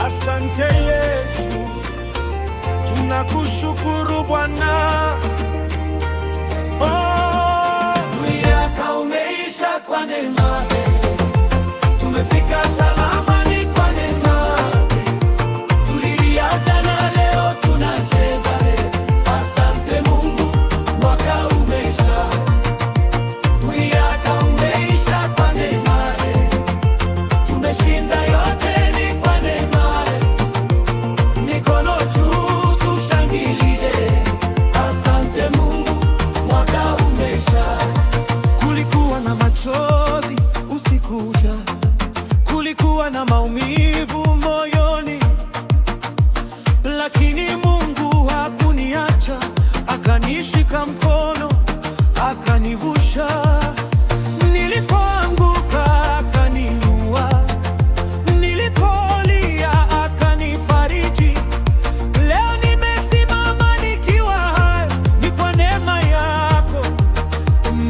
Asante Yesu, tunakushukuru Bwana. Mwaka umeisha kwa neema, tumefika salama ni kwa neema. Tulilia jana, leo tunacheza. Asante Mungu, mwaka umeisha. Mwaka umeisha kwa neema, tumeshinda yote ni kwa neema. Mikono juu tushangilie. Asante Mungu, mwaka umeisha. Kulikuwa na machozi usiku, kulikuwa na maumivu moyoni, lakini Mungu hakuniacha, akanishika mkono, akanivusha. Nilipoanguka akaninua, nilipolia akanifariji. Leo nimesimama nikiwa hai, ni kwa neema yako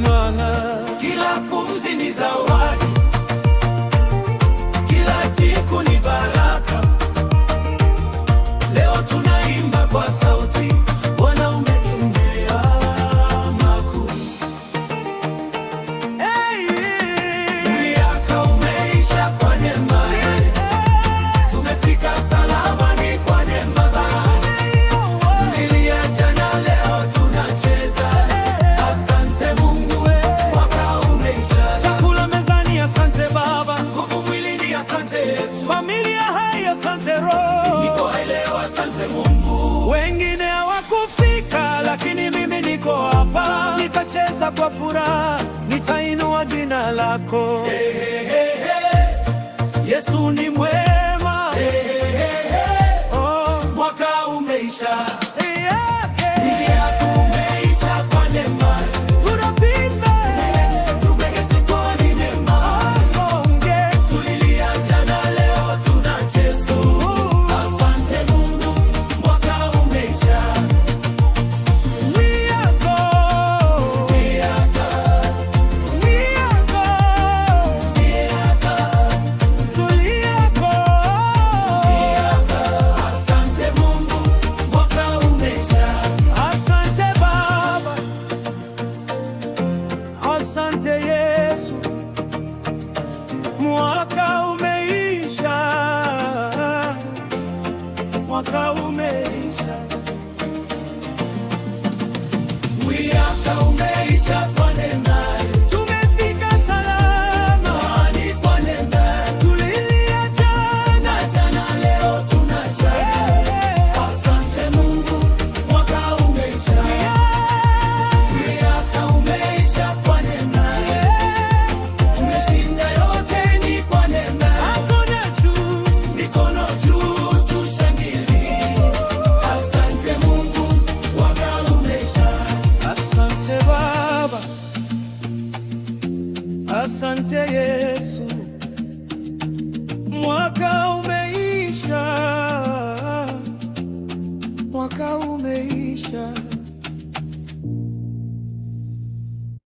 Bwana. Kila pumzi ni zawadi, kila siku ni baraka. Leo tunaimba kwa sauti, Bwana umetutendea makuu. Mwaka umeisha kwa neema, tumefika salama ni kwa neema. Tulilia jana, leo tunacheza. Asante Mungu, mwaka umeisha. Chakula mezani, asante Baba. Nguvu mwilini, asante Yesu. Familia hai, asante Roho. Niko leo, asante Mungu. Wengine hawakufika, lakini mimi niko hapa. Nitacheza kwa furaha, nitainua jina lako. Hey, hey, hey, hey. Yesu ni mwema. Hey, hey, hey, hey. Oh, Mwaka umeisha. yeah. Mwaka umeisha kwa neema. Unapenda. Tumegesikwa ni neema. Onge. Tulilia jana, leo tunacheza. Asante Mungu, mwaka umeisha. We are God. We are God. Tulia God. Asante Mungu, mwaka umeisha. Asante Baba. Asante Yesu. Mwaka umeisha. Mwaka umeisha. Mwaka umeisha kwa neema. Tumefika salama. Ni kwa neema. Tulilia jana. Na jana, leo tunacheza. Asante Mungu, mwaka umeisha. Mwaka umeisha kwa neema. Tumeshinda yote ni kwa neema. Hakuna juu. Mikono juu tushangilie. Asante Mungu, mwaka umeisha. Asante Baba. Asante Yesu. Mwaka umeisha. Mwaka umeisha.